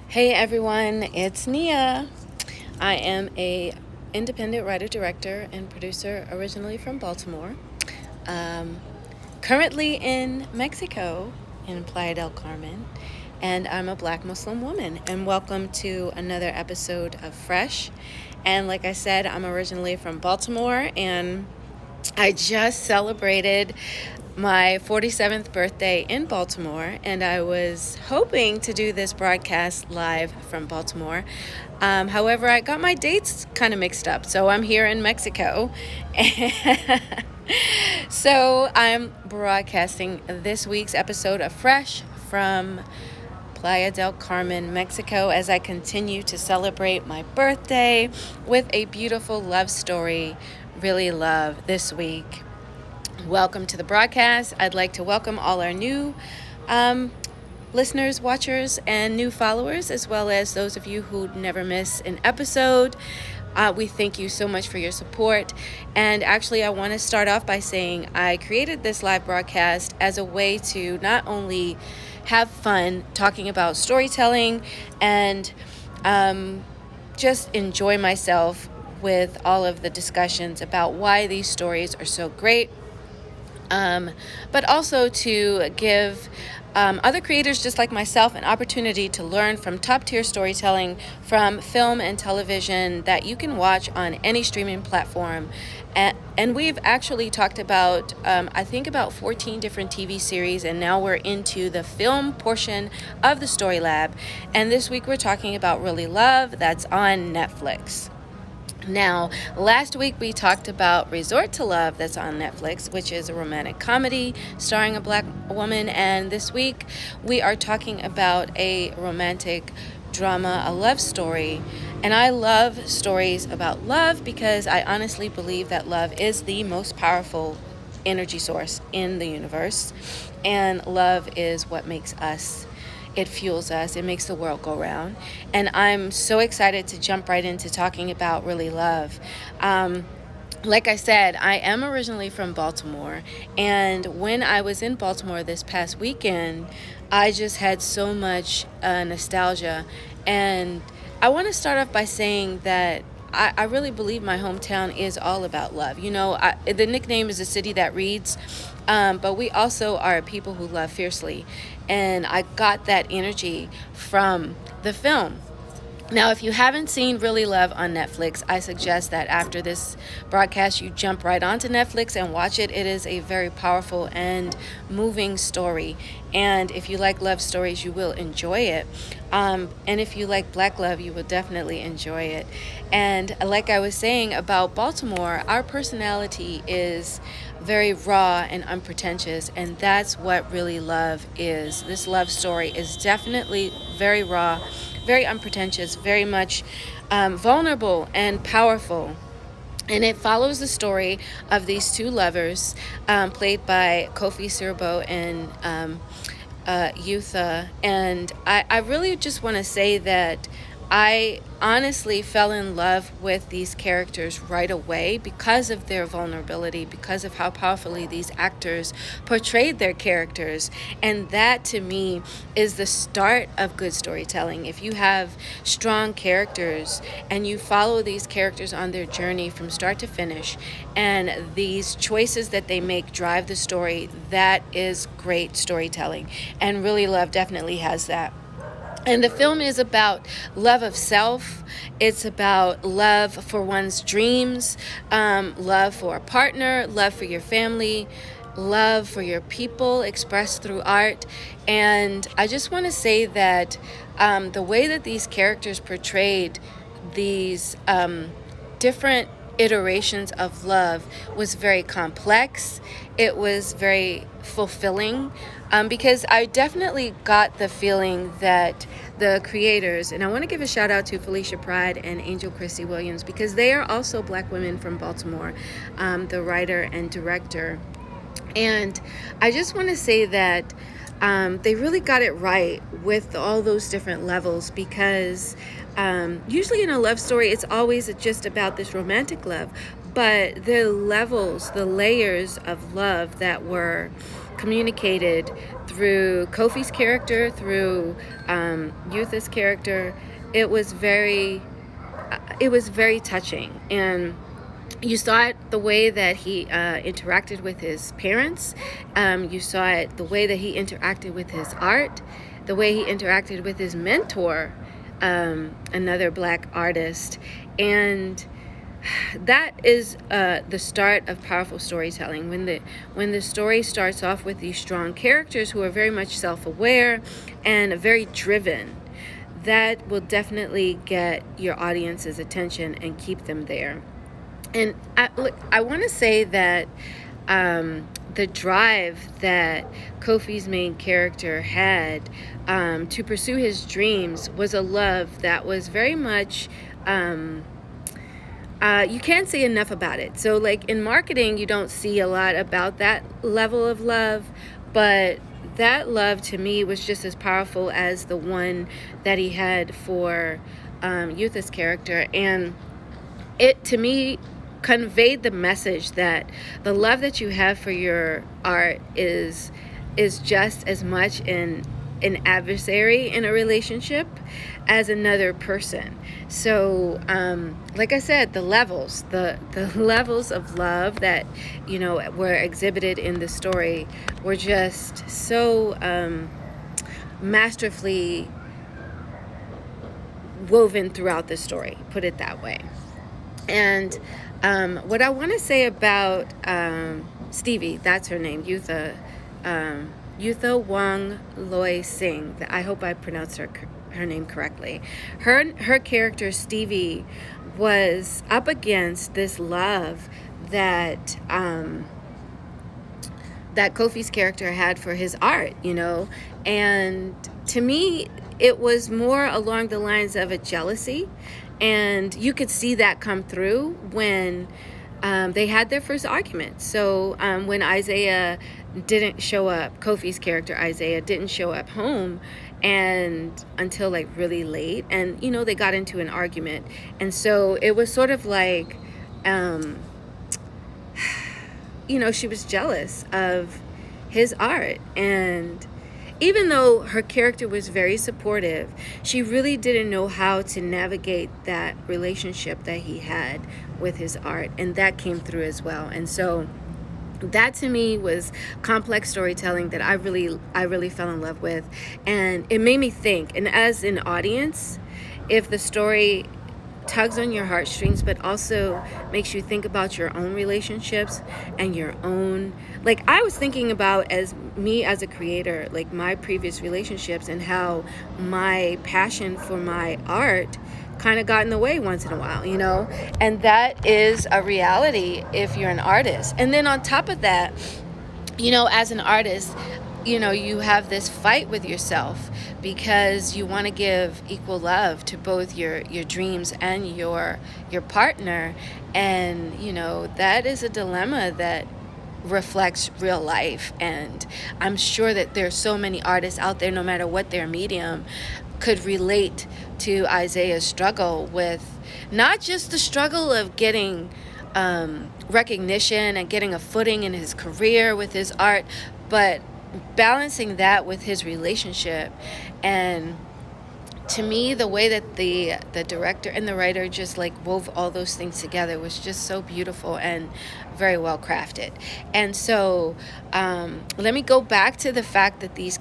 Hey everyone, it's Nia. I am a independent writer, director, and producer originally from Baltimore. Um, Currently in Mexico, in Playa del Carmen, and I'm a Black Muslim woman. And welcome to another episode of Fresh. And like I said, I'm originally from Baltimore, and I just celebrated my 47th birthday in Baltimore, and I was hoping to do this broadcast live from Baltimore. However, I got my dates kind of mixed up, so I'm here in Mexico. So I'm broadcasting this week's episode of Fresh from Playa del Carmen, Mexico, as I continue to celebrate my birthday with a beautiful love story, Really Love, this week. Welcome to the broadcast. I'd like to welcome all our new listeners, watchers, and new followers, as well as those of you who never miss an episode. We thank you so much for your support. And actually, I want to start off by saying I created this live broadcast as a way to not only have fun talking about storytelling and just enjoy myself with all of the discussions about why these stories are so great, but also to give other creators just like myself an opportunity to learn from top-tier storytelling from film and television that you can watch on any streaming platform. And we've actually talked about, I think, about 14 different TV series, and now we're into the film portion of the Story Lab. And this week we're talking about Really Love, that's on Netflix. Now, last week we talked about Resort to Love, that's on Netflix, which is a romantic comedy starring a Black woman. And this week we are talking about a romantic drama, a love story. And I love stories about love because I honestly believe that love is the most powerful energy source in the universe. And love is what makes us. It fuels us. It makes the world go round. And I'm so excited to jump right into talking about Really Love. Like I said, I am originally from Baltimore. And when I was in Baltimore this past weekend, I just had so much nostalgia. And I want to start off by saying that I really believe my hometown is all about love. You know, the nickname is a city that reads, but we also are people who love fiercely. And I got that energy from the film. Now, if you haven't seen Really Love on Netflix, I suggest that after this broadcast, you jump right onto Netflix and watch it. It is a very powerful and moving story. And if you like love stories, you will enjoy it. And if you like Black love, you will definitely enjoy it. And like I was saying about Baltimore, our personality is very raw and unpretentious, and that's what Really Love is. This love story is definitely very raw, very unpretentious, very much vulnerable and powerful. And it follows the story of these two lovers, played by Kofi Siriboe and Yutha. And I really just want to say that I honestly fell in love with these characters right away because of their vulnerability, because of how powerfully these actors portrayed their characters. And that, to me, is the start of good storytelling. If you have strong characters and you follow these characters on their journey from start to finish, and these choices that they make drive the story, that is great storytelling. And Really Love definitely has that. And the film is about love of self. It's about love for one's dreams, love for a partner, love for your family, love for your people expressed through art. And I just want to say that the way that these characters portrayed these different iterations of love was very complex. It was very fulfilling, because I definitely got the feeling that the creators, and I want to give a shout out to Felicia Pride and Angel Christie Williams, because they are also Black women from Baltimore, the writer and director. And I just want to say that they really got it right with all those different levels, because usually in a love story, it's always just about this romantic love. but the levels, the layers of love that were communicated through Kofi's character, through Yutha's character, it was very touching. And you saw it the way that he interacted with his parents. You saw it the way that he interacted with his art, the way he interacted with his mentor, another Black artist. And that is the start of powerful storytelling. When the story starts off with these strong characters who are very much self-aware and very driven, that will definitely get your audience's attention and keep them there. And I want to say that the drive that Kofi's main character had to pursue his dreams was a love that was very much, you can't say enough about it. So like in marketing, you don't see a lot about that level of love, but that love to me was just as powerful as the one that he had for Yutha's character. And it, to me, conveyed the message that the love that you have for your art is just as much an adversary in a relationship as another person. So like I said, the levels of love that were exhibited in the story were just so masterfully woven throughout the story, put it that way. And what I want to say about Stevie, that's her name, Yutha Wong Loy Singh. I hope I pronounced her name correctly. Her character Stevie was up against this love that that Kofi's character had for his art, and to me it was more along the lines of a jealousy. And you could see that come through when they had their first argument. So when Isaiah didn't show up, Kofi's character Isaiah didn't show up home and until like really late, and they got into an argument. And so it was sort of like she was jealous of his art. And even though her character was very supportive, she really didn't know how to navigate that relationship that he had with his art, and that came through as well. And so that to me was complex storytelling that I really fell in love with, and it made me think. And as an audience, if the story tugs on your heartstrings but also makes you think about your own relationships and your own, like I was thinking about as a creator, like my previous relationships and how my passion for my art kind of got in the way once in a while, and that is a reality if you're an artist. And then on top of that, as an artist, you have this fight with yourself because you want to give equal love to both your dreams and your partner. And that is a dilemma that reflects real life. And I'm sure that there's so many artists out there, no matter what their medium, could relate to Isaiah's struggle with not just the struggle of getting recognition and getting a footing in his career with his art, but balancing that with his relationship. And to me, the way that the director and the writer just like wove all those things together was just so beautiful and very well crafted. And so let me go back to the fact that these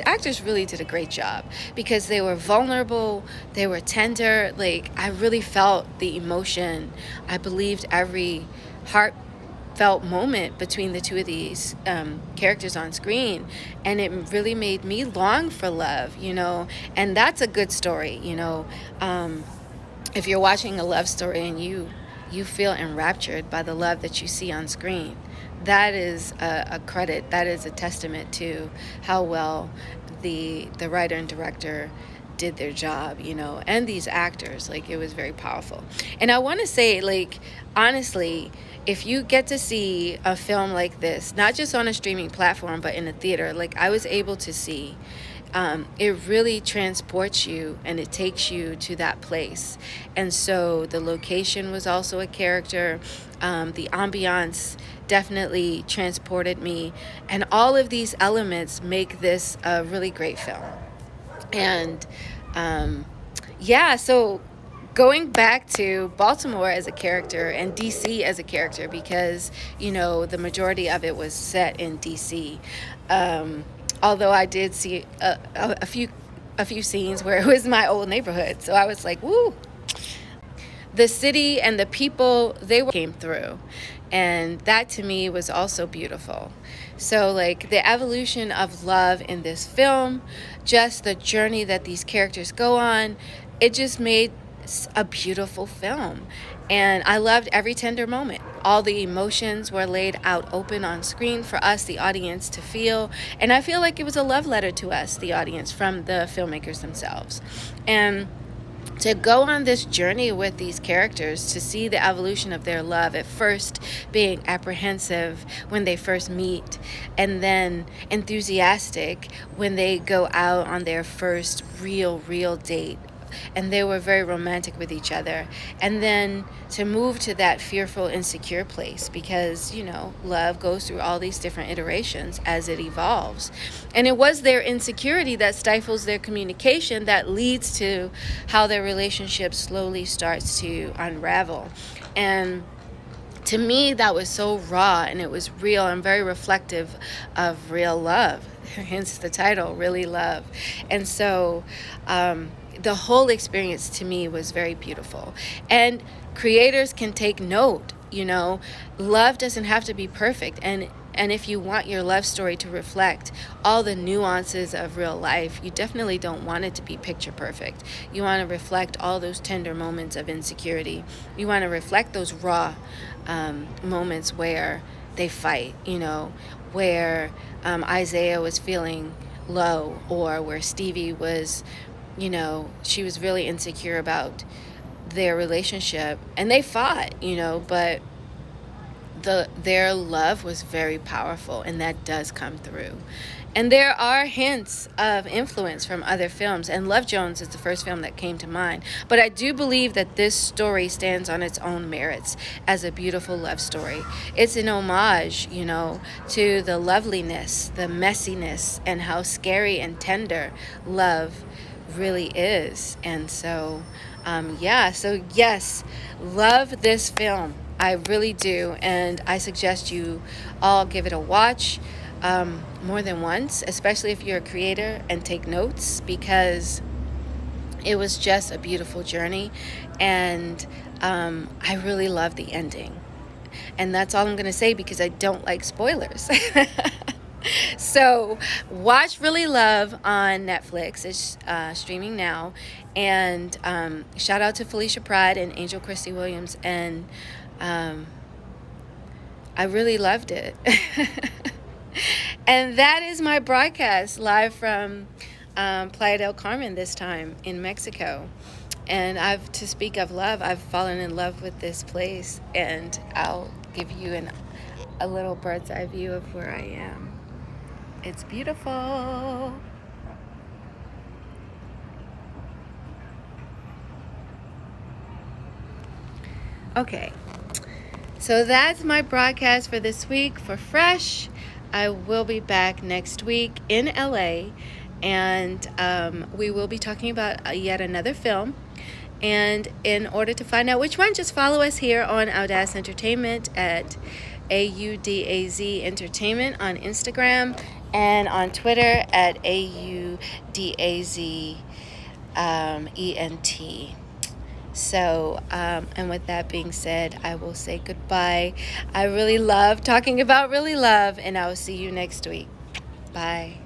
actors really did a great job, because they were vulnerable, they were tender. Like I really felt the emotion. I believed every heartfelt moment between the two of these characters on screen, and it really made me long for love, and that's a good story. If you're watching a love story and you feel enraptured by the love that you see on screen, that is a credit, that is a testament to how well the writer and director did their job, and these actors. Like, it was very powerful. And I want to say, like, honestly, if you get to see a film like this, not just on a streaming platform, but in a theater, like I was able to see, it really transports you and it takes you to that place. And so the location was also a character. The ambiance definitely transported me. And all of these elements make this a really great film. And yeah, so going back to Baltimore as a character and DC as a character, because the majority of it was set in DC. Although I did see a few scenes where it was my old neighborhood, so I was like, woo. The city and the people, came through, and that to me was also beautiful. So like the evolution of love in this film, just the journey that these characters go on, it just made a beautiful film. And I loved every tender moment. All the emotions were laid out open on screen for us, the audience, to feel. And I feel like it was a love letter to us, the audience, from the filmmakers themselves. And to go on this journey with these characters, to see the evolution of their love, at first being apprehensive when they first meet, and then enthusiastic when they go out on their first real date. And they were very romantic with each other. And then to move to that fearful, insecure place, because, love goes through all these different iterations as it evolves. And it was their insecurity that stifles their communication that leads to how their relationship slowly starts to unravel. And to me, that was so raw, and it was real and very reflective of real love, hence the title, Really Love. And so the whole experience to me was very beautiful. And creators can take note, love doesn't have to be perfect. And if you want your love story to reflect all the nuances of real life, you definitely don't want it to be picture perfect. You want to reflect all those tender moments of insecurity. You want to reflect those raw moments where they fight, where Isaiah was feeling low, or where Stevie was, she was really insecure about their relationship, and they fought, but their love was very powerful, and that does come through. And there are hints of influence from other films, and Love Jones is the first film that came to mind. But I do believe that this story stands on its own merits as a beautiful love story. It's an homage, to the loveliness, the messiness, and how scary and tender love really is. And so, so yes, love this film. I really do, and I suggest you all give it a watch more than once, especially if you're a creator, and take notes, because it was just a beautiful journey. And I really love the ending. And that's all I'm going to say, because I don't like spoilers. So watch Really Love on Netflix. It's streaming now. And shout out to Felicia Pride and Angel Christie Williams. And I really loved it. And that is my broadcast live from Playa del Carmen, this time in Mexico. And to speak of love, I've fallen in love with this place, and I'll give you a little bird's eye view of where I am. It's beautiful. Okay, so that's my broadcast for this week for Fresh. I will be back next week in LA, and we will be talking about yet another film. And in order to find out which one, just follow us here on Audace Entertainment at AUDAZ Entertainment on Instagram, and on Twitter at AUDAZ ENT. So, and with that being said, I will say goodbye. I really love talking about Really Love, and I will see you next week. Bye.